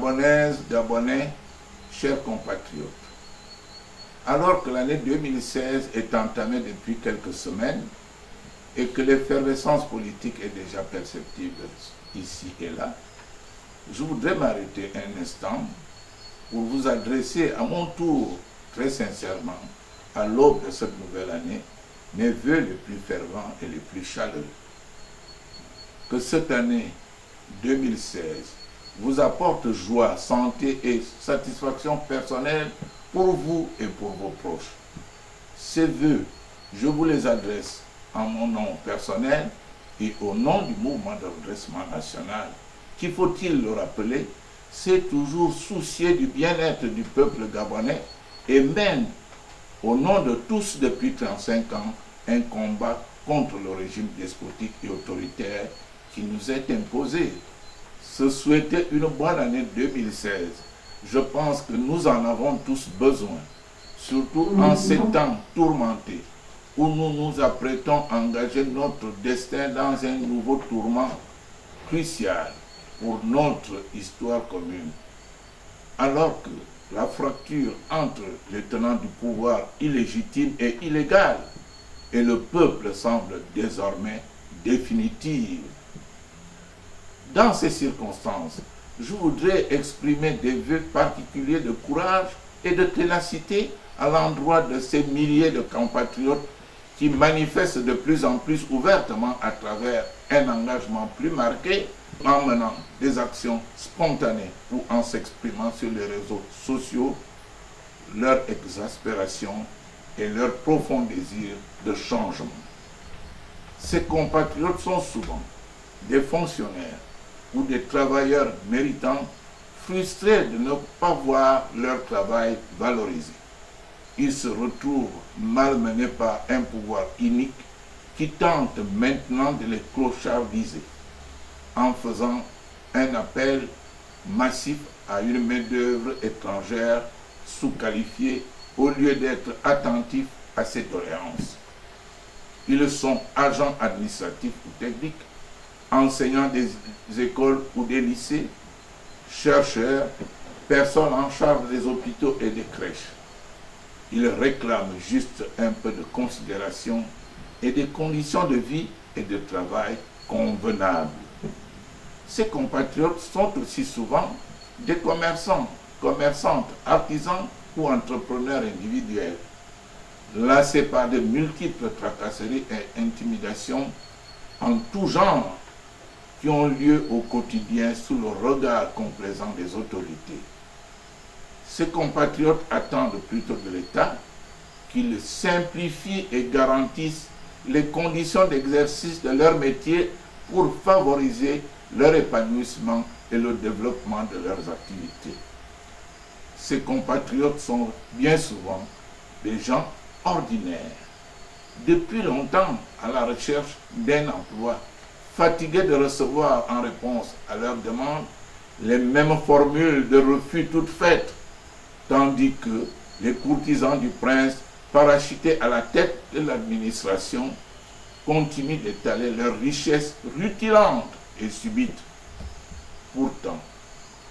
Gabonaises, Gabonais, chers compatriotes, alors que l'année 2016 est entamée depuis quelques semaines et que l'effervescence politique est déjà perceptible ici et là, je voudrais m'arrêter un instant pour vous adresser à mon tour, très sincèrement, à l'aube de cette nouvelle année, mes vœux les plus fervents et les plus chaleureux. Que cette année 2016 vous apporte joie, santé et satisfaction personnelle pour vous et pour vos proches. Ces vœux, je vous les adresse en mon nom personnel et au nom du mouvement de redressement national, qui, faut-il le rappeler, s'est toujours soucié du bien-être du peuple gabonais et mène, au nom de tous depuis 35 ans, un combat contre le régime despotique et autoritaire qui nous est imposé. Se souhaiter une bonne année 2016, je pense que nous en avons tous besoin, surtout en ces temps tourmentés où nous nous apprêtons à engager notre destin dans un nouveau tourment crucial pour notre histoire commune. Alors que la fracture entre les tenants du pouvoir illégitime et illégal et le peuple semble désormais définitive. Dans ces circonstances, je voudrais exprimer des vœux particuliers de courage et de ténacité à l'endroit de ces milliers de compatriotes qui manifestent de plus en plus ouvertement à travers un engagement plus marqué en menant des actions spontanées ou en s'exprimant sur les réseaux sociaux leur exaspération et leur profond désir de changement. Ces compatriotes sont souvent des fonctionnaires ou des travailleurs méritants frustrés de ne pas voir leur travail valorisé. Ils se retrouvent malmenés par un pouvoir inique qui tente maintenant de les clochardiser en faisant un appel massif à une main-d'œuvre étrangère sous-qualifiée au lieu d'être attentifs à ces doléances. Ils sont agents administratifs ou techniques, enseignants des écoles ou des lycées, chercheurs, personnes en charge des hôpitaux et des crèches. Ils réclament juste un peu de considération et des conditions de vie et de travail convenables. Ces compatriotes sont aussi souvent des commerçants, commerçantes, artisans ou entrepreneurs individuels, lassés par de multiples tracasseries et intimidations en tout genre qui ont lieu au quotidien sous le regard complaisant des autorités. Ces compatriotes attendent plutôt de l'État qu'il simplifie et garantisse les conditions d'exercice de leur métier pour favoriser leur épanouissement et le développement de leurs activités. Ces compatriotes sont bien souvent des gens ordinaires, depuis longtemps à la recherche d'un emploi, fatigués de recevoir en réponse à leurs demandes les mêmes formules de refus toutes faites, tandis que les courtisans du prince, parachutés à la tête de l'administration, continuent d'étaler leurs richesses rutilantes et subites. Pourtant,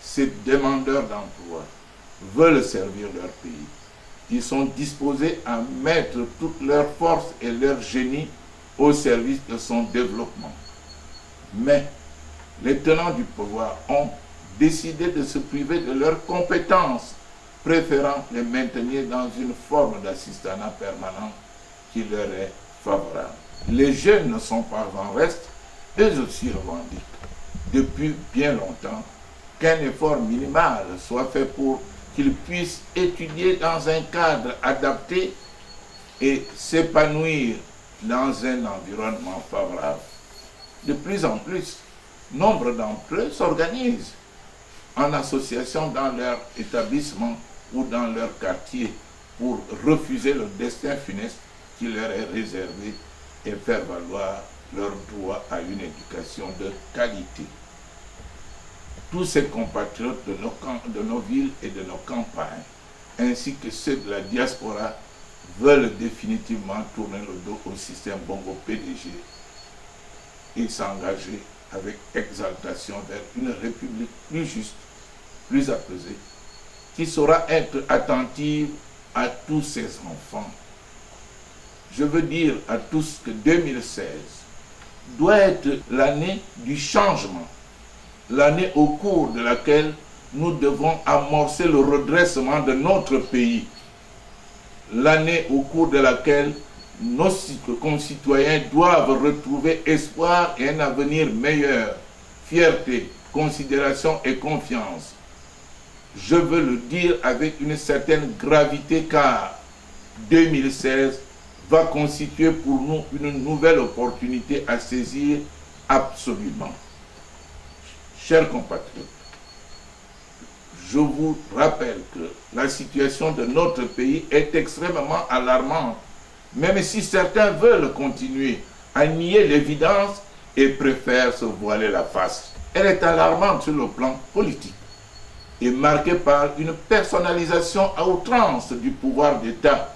ces demandeurs d'emploi veulent servir leur pays. Ils sont disposés à mettre toute leur force et leur génie au service de son développement. Mais les tenants du pouvoir ont décidé de se priver de leurs compétences, préférant les maintenir dans une forme d'assistanat permanent qui leur est favorable. Les jeunes ne sont pas en reste, eux aussi revendiquent depuis bien longtemps qu'un effort minimal soit fait pour qu'ils puissent étudier dans un cadre adapté et s'épanouir dans un environnement favorable. De plus en plus, nombre d'entre eux s'organisent en association dans leur établissement ou dans leur quartier pour refuser le destin funeste qui leur est réservé et faire valoir leur droit à une éducation de qualité. Tous ces compatriotes de nos villes et de nos campagnes, ainsi que ceux de la diaspora, veulent définitivement tourner le dos au système Bongo PDG et s'engager avec exaltation vers une république plus juste, plus apaisée, qui saura être attentive à tous ses enfants. Je veux dire à tous que 2016 doit être l'année du changement, l'année au cours de laquelle nous devons amorcer le redressement de notre pays, l'année au cours de laquelle nos concitoyens doivent retrouver espoir et un avenir meilleur, fierté, considération et confiance. Je veux le dire avec une certaine gravité car 2016 va constituer pour nous une nouvelle opportunité à saisir absolument. Chers compatriotes, je vous rappelle que la situation de notre pays est extrêmement alarmante, même si certains veulent continuer à nier l'évidence et préfèrent se voiler la face. Elle est alarmante sur le plan politique et marquée par une personnalisation à outrance du pouvoir d'État,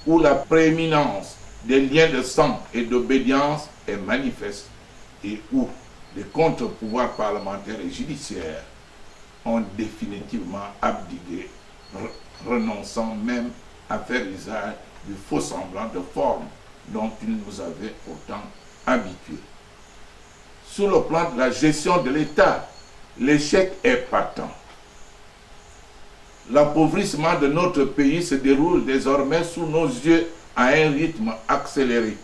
où la prééminence des liens de sang et d'obédience est manifeste et où les contre-pouvoirs parlementaires et judiciaires ont définitivement abdiqué, renonçant même à faire usage du faux semblant de forme dont ils nous avaient pourtant habitués. Sur le plan de la gestion de l'État, l'échec est patent. L'appauvrissement de notre pays se déroule désormais sous nos yeux à un rythme accéléré,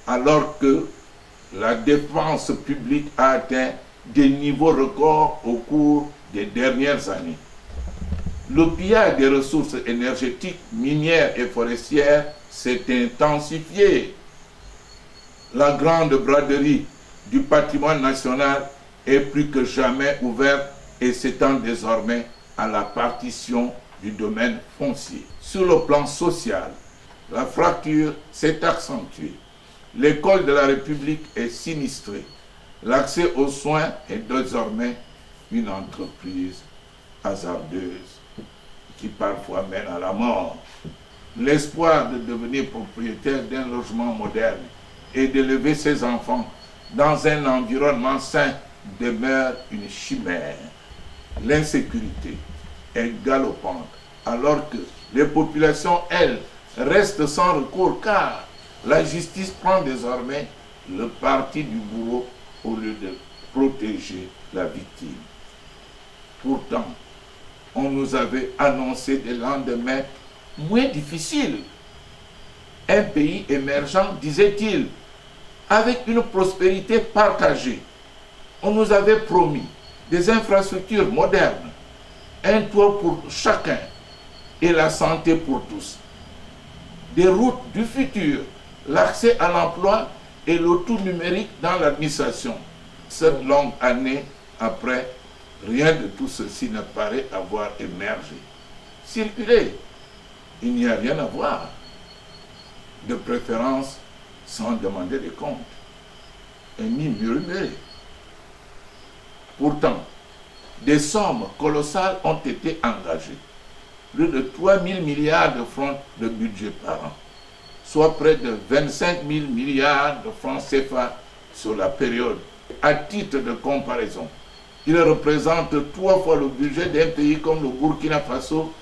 alors que la dépense publique a atteint des niveaux records au cours des dernières années. Le pillage des ressources énergétiques, minières et forestières s'est intensifié. La grande braderie du patrimoine national est plus que jamais ouverte et s'étend désormais à la partition du domaine foncier. Sur le plan social, la fracture s'est accentuée. L'école de la République est sinistrée. L'accès aux soins est désormais une entreprise hasardeuse qui parfois mène à la mort. L'espoir de devenir propriétaire d'un logement moderne et d'élever ses enfants dans un environnement sain demeure une chimère. L'insécurité est galopante alors que les populations, elles, restent sans recours car la justice prend désormais le parti du bourreau au lieu de protéger la victime. Pourtant, on nous avait annoncé des lendemains moins difficiles. Un pays émergent, disait-il, avec une prospérité partagée. On nous avait promis des infrastructures modernes, un toit pour chacun et la santé pour tous. Des routes du futur, l'accès à l'emploi et le tout numérique dans l'administration. Cette longue année après, rien de tout ceci ne paraît avoir émergé. Circuler, il n'y a rien à voir. De préférence, sans demander des comptes, et ni murmurer. Pourtant, des sommes colossales ont été engagées. Plus de 3 000 milliards de francs de budget par an, soit près de 25 000 milliards de francs CFA sur la période. À titre de comparaison, il représente 3 fois le budget d'un pays comme le Burkina Faso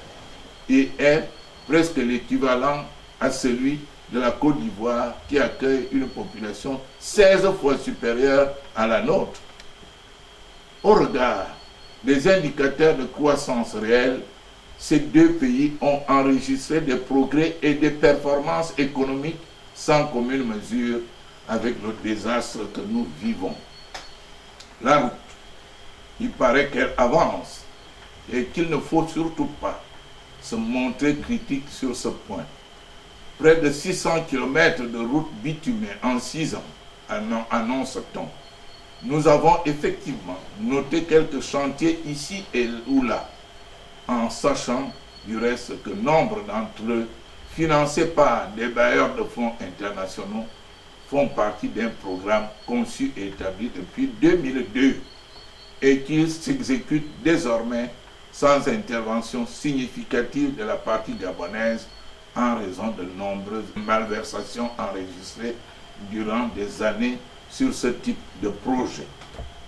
et est presque l'équivalent à celui de la Côte d'Ivoire qui accueille une population 16 fois supérieure à la nôtre. Au regard des indicateurs de croissance réelle, ces deux pays ont enregistré des progrès et des performances économiques sans commune mesure avec le désastre que nous vivons. La route, il paraît qu'elle avance et qu'il ne faut surtout pas se montrer critique sur ce point. Près de 600 km de route bitumée en 6 ans, annonce-t-on. Nous avons effectivement noté quelques chantiers ici et ou là, en sachant du reste que nombre d'entre eux, financés par des bailleurs de fonds internationaux, font partie d'un programme conçu et établi depuis 2002 et qui s'exécute désormais sans intervention significative de la partie gabonaise en raison de nombreuses malversations enregistrées durant des années sur ce type de projet.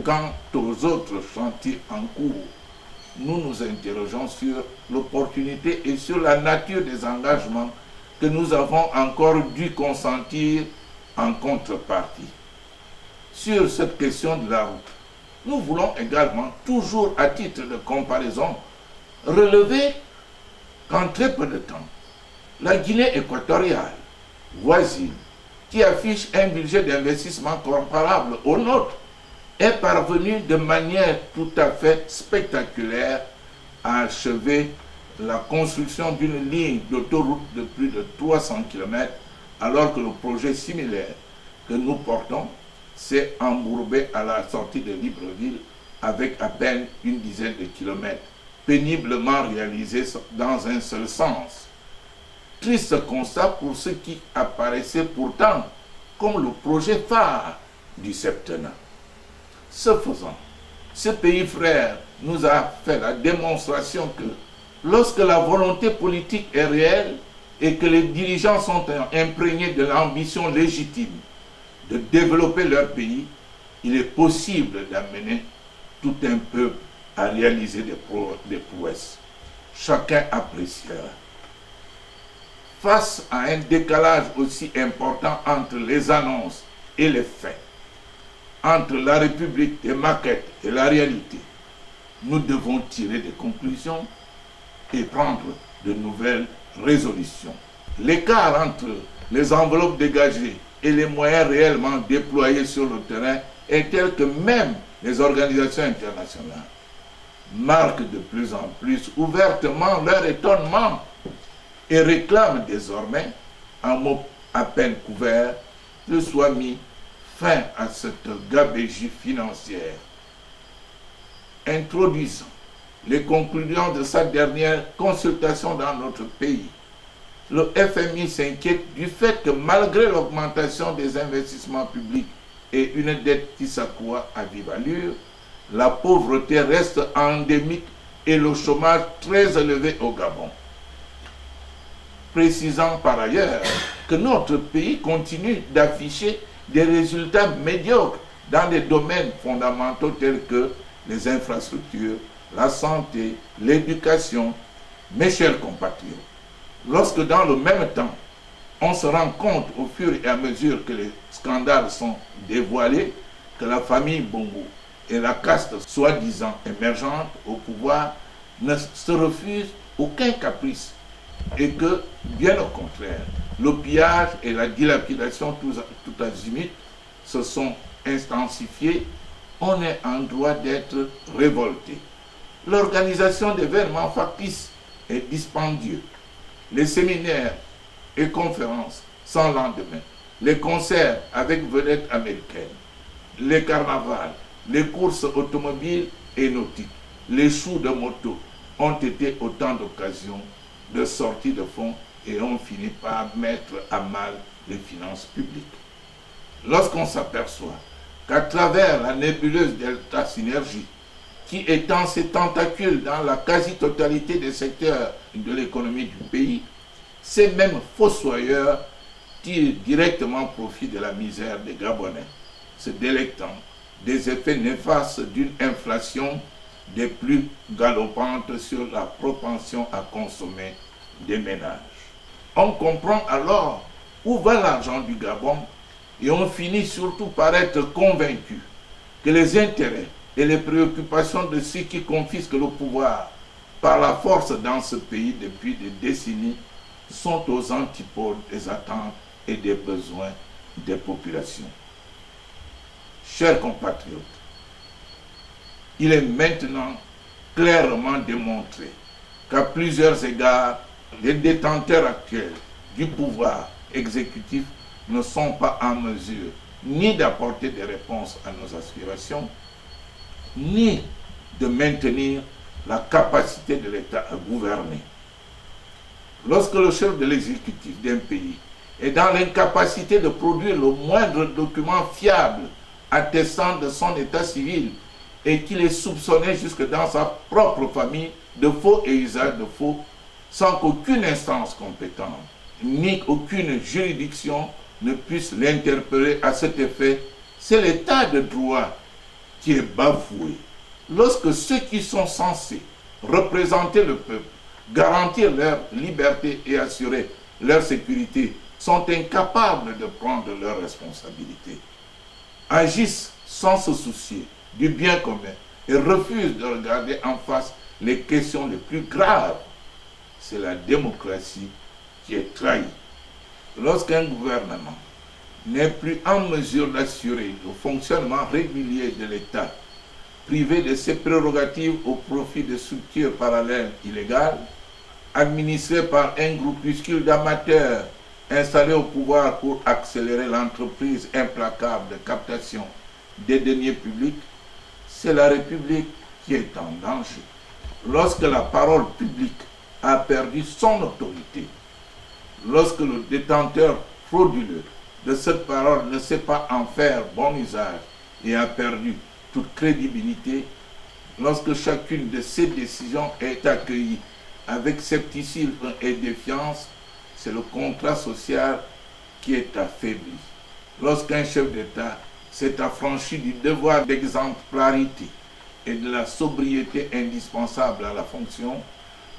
Quant aux autres chantiers en cours, nous nous interrogeons sur l'opportunité et sur la nature des engagements que nous avons encore dû consentir en contrepartie. Sur cette question de la route, nous voulons également, toujours à titre de comparaison, relever qu'en très peu de temps, la Guinée équatoriale, voisine, qui affiche un budget d'investissement comparable au nôtre, est parvenue de manière tout à fait spectaculaire à achever la construction d'une ligne d'autoroute de plus de 300 km, alors que le projet similaire que nous portons s'est embourbé à la sortie de Libreville avec à peine une dizaine de kilomètres, péniblement réalisé dans un seul sens. Triste constat pour ce qui apparaissait pourtant comme le projet phare du septennat. Ce faisant, ce pays frère nous a fait la démonstration que lorsque la volonté politique est réelle et que les dirigeants sont imprégnés de l'ambition légitime de développer leur pays, il est possible d'amener tout un peuple à réaliser des prouesses. Chacun appréciera. Face à un décalage aussi important entre les annonces et les faits, entre la République des maquettes et la réalité, nous devons tirer des conclusions et prendre de nouvelles résolutions. L'écart entre les enveloppes dégagées et les moyens réellement déployés sur le terrain est tel que même les organisations internationales marquent de plus en plus ouvertement leur étonnement et réclament désormais, en mots à peine couverts, que soit mis fin à cette gabegie financière. Introduisant les conclusions de sa dernière consultation dans notre pays, le FMI s'inquiète du fait que malgré l'augmentation des investissements publics et une dette qui s'accroît à vive allure, la pauvreté reste endémique et le chômage très élevé au Gabon. Précisant par ailleurs que notre pays continue d'afficher des résultats médiocres dans des domaines fondamentaux tels que les infrastructures, la santé, l'éducation. Mes chers compatriotes, lorsque dans le même temps, on se rend compte au fur et à mesure que les scandales sont dévoilés, que la famille Bongo et la caste soi-disant émergente au pouvoir ne se refusent aucun caprice et que, bien au contraire, le pillage et la dilapidation tout azimut se sont intensifiés, on est en droit d'être révolté. L'organisation d'événements factices est dispendieuse. Les séminaires et conférences sans lendemain, les concerts avec vedettes américaines, les carnavals, les courses automobiles et nautiques, les choux de moto ont été autant d'occasions de sortie de fonds et ont fini par mettre à mal les finances publiques. Lorsqu'on s'aperçoit qu'à travers la nébuleuse Delta Synergie, qui étend ses tentacules dans la quasi-totalité des secteurs de l'économie du pays, ces mêmes fossoyeurs tirent directement profit de la misère des Gabonais, se délectant des effets néfastes d'une inflation des plus galopantes sur la propension à consommer des ménages. On comprend alors où va l'argent du Gabon et on finit surtout par être convaincu que les intérêts et les préoccupations de ceux qui confisquent le pouvoir par la force dans ce pays depuis des décennies sont aux antipodes des attentes et des besoins des populations. Chers compatriotes, il est maintenant clairement démontré qu'à plusieurs égards, les détenteurs actuels du pouvoir exécutif ne sont pas en mesure ni d'apporter des réponses à nos aspirations, ni de maintenir la capacité de l'État à gouverner. Lorsque le chef de l'exécutif d'un pays est dans l'incapacité de produire le moindre document fiable attestant de son état civil et qu'il est soupçonné jusque dans sa propre famille de faux et usage de faux, sans qu'aucune instance compétente ni aucune juridiction ne puisse l'interpeller à cet effet, c'est l'état de droit qui est bafoué. Lorsque ceux qui sont censés représenter le peuple, garantir leur liberté et assurer leur sécurité, sont incapables de prendre leurs responsabilités, agissent sans se soucier du bien commun et refusent de regarder en face les questions les plus graves, c'est la démocratie qui est trahie. Lorsqu'un gouvernement n'est plus en mesure d'assurer le fonctionnement régulier de l'État, privé de ses prérogatives au profit de structures parallèles illégales, administrées par un groupuscule d'amateurs installés au pouvoir pour accélérer l'entreprise implacable de captation des deniers publics, c'est la République qui est en danger. Lorsque la parole publique a perdu son autorité, lorsque le détenteur frauduleux de cette parole ne sait pas en faire bon usage et a perdu toute crédibilité, lorsque chacune de ces décisions est accueillie avec scepticisme et défiance, c'est le contrat social qui est affaibli. Lorsqu'un chef d'État s'est affranchi du devoir d'exemplarité et de la sobriété indispensable à la fonction,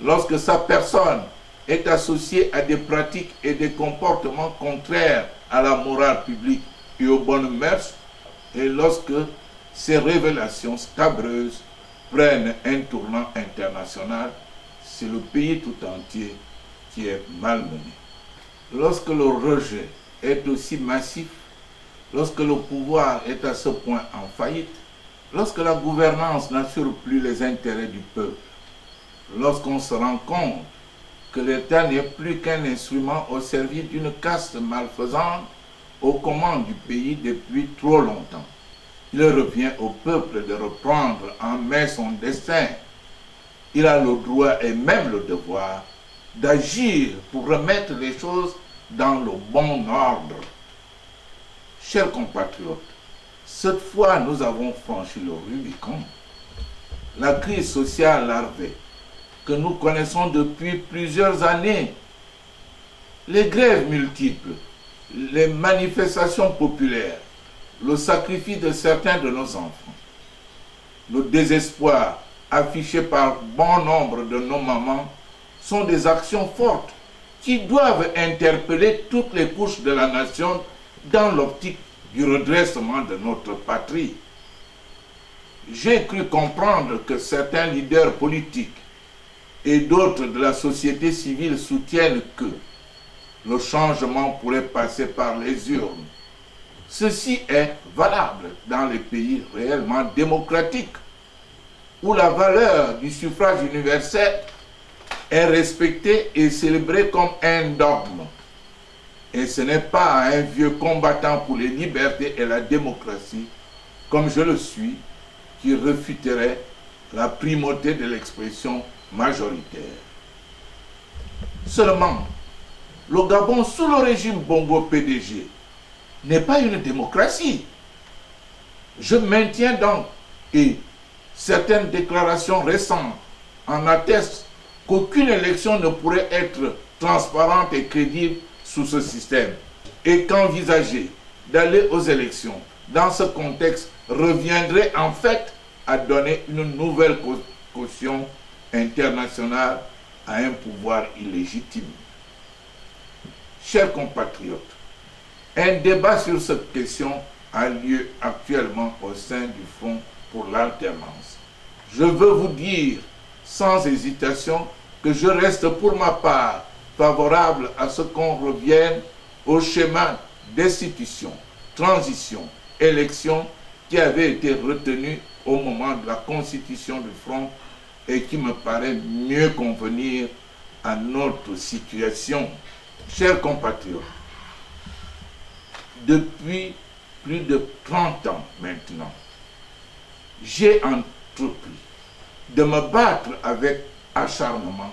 lorsque sa personne est associée à des pratiques et des comportements contraires à la morale publique et aux bonnes mœurs, et lorsque ces révélations scabreuses prennent un tournant international, c'est le pays tout entier qui est malmené. Lorsque le rejet est aussi massif, lorsque le pouvoir est à ce point en faillite, lorsque la gouvernance n'assure plus les intérêts du peuple, lorsqu'on se rend compte que l'État n'est plus qu'un instrument au service d'une caste malfaisante aux commandes du pays depuis trop longtemps, il revient au peuple de reprendre en main son destin. Il a le droit et même le devoir d'agir pour remettre les choses dans le bon ordre. Chers compatriotes, cette fois nous avons franchi le Rubicon. La crise sociale larvée que nous connaissons depuis plusieurs années, les grèves multiples, les manifestations populaires, le sacrifice de certains de nos enfants, le désespoir affiché par bon nombre de nos mamans sont des actions fortes qui doivent interpeller toutes les couches de la nation dans l'optique du redressement de notre patrie. J'ai cru comprendre que certains leaders politiques et d'autres de la société civile soutiennent que le changement pourrait passer par les urnes. Ceci est valable dans les pays réellement démocratiques, où la valeur du suffrage universel est respectée et célébrée comme un dogme. Et ce n'est pas un vieux combattant pour les libertés et la démocratie, comme je le suis, qui refuterait la primauté de l'expression majoritaire. Seulement, le Gabon sous le régime Bongo PDG n'est pas une démocratie. Je maintiens donc, et certaines déclarations récentes en attestent, qu'aucune élection ne pourrait être transparente et crédible sous ce système, et qu'envisager d'aller aux élections dans ce contexte reviendrait en fait à donner une nouvelle caution internationale à un pouvoir illégitime. Chers compatriotes, un débat sur cette question a lieu actuellement au sein du Front pour l'alternance. Je veux vous dire sans hésitation que je reste pour ma part favorable à ce qu'on revienne au schéma d'institution, transition, élection qui avait été retenu au moment de la constitution du Front et qui me paraît mieux convenir à notre situation. Chers compatriotes, depuis plus de 30 ans maintenant, j'ai entrepris de me battre avec acharnement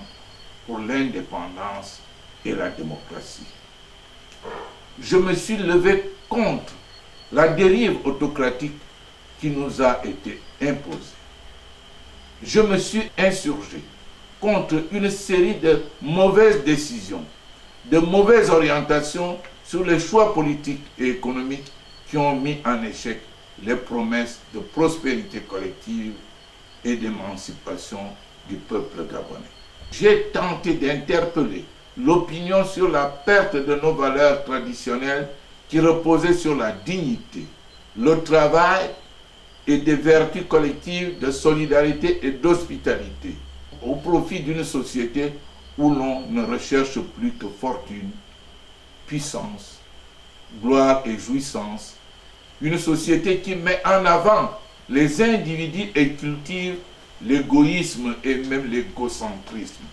pour l'indépendance et la démocratie. Je me suis levé contre la dérive autocratique qui nous a été imposée. Je me suis insurgé contre une série de mauvaises décisions, de mauvaises orientations sur les choix politiques et économiques qui ont mis en échec les promesses de prospérité collective et d'émancipation du peuple gabonais. J'ai tenté d'interpeller l'opinion sur la perte de nos valeurs traditionnelles qui reposaient sur la dignité, le travail et des vertus collectives de solidarité et d'hospitalité, au profit d'une société où l'on ne recherche plus que fortune, puissance, gloire et jouissance, une société qui met en avant les individus et cultive l'égoïsme et même l'égocentrisme.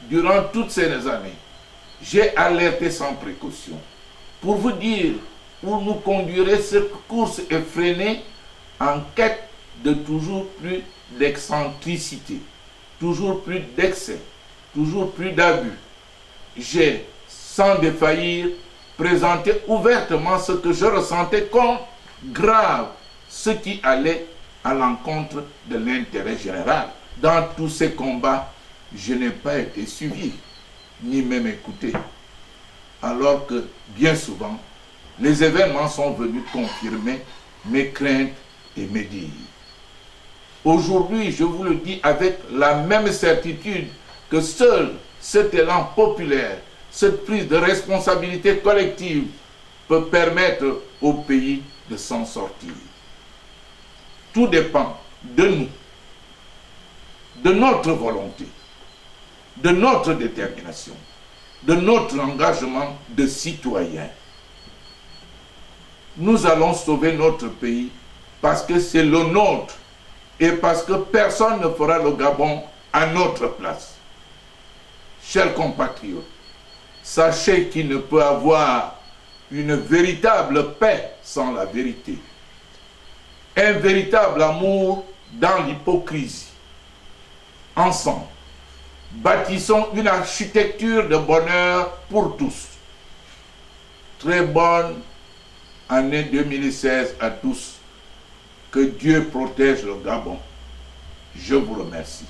Durant toutes ces années, j'ai alerté sans précaution pour vous dire où nous conduirait cette course effrénée en quête de toujours plus d'excentricité, toujours plus d'excès, toujours plus d'abus. J'ai, sans défaillir, présenté ouvertement ce que je ressentais comme grave, ce qui allait à l'encontre de l'intérêt général. Dans tous ces combats, je n'ai pas été suivi, ni même écouté, alors que, bien souvent, les événements sont venus confirmer mes craintes et mes dires. Aujourd'hui, je vous le dis avec la même certitude que seul cet élan populaire, cette prise de responsabilité collective peut permettre au pays de s'en sortir. Tout dépend de nous, de notre volonté, de notre détermination, de notre engagement de citoyen. Nous allons sauver notre pays parce que c'est le nôtre et parce que personne ne fera le Gabon à notre place. Chers compatriotes, sachez qu'il ne peut avoir une véritable paix sans la vérité. Un véritable amour dans l'hypocrisie. Ensemble, bâtissons une architecture de bonheur pour tous. Très bonne année 2016 à tous. Que Dieu protège le Gabon. Je vous remercie.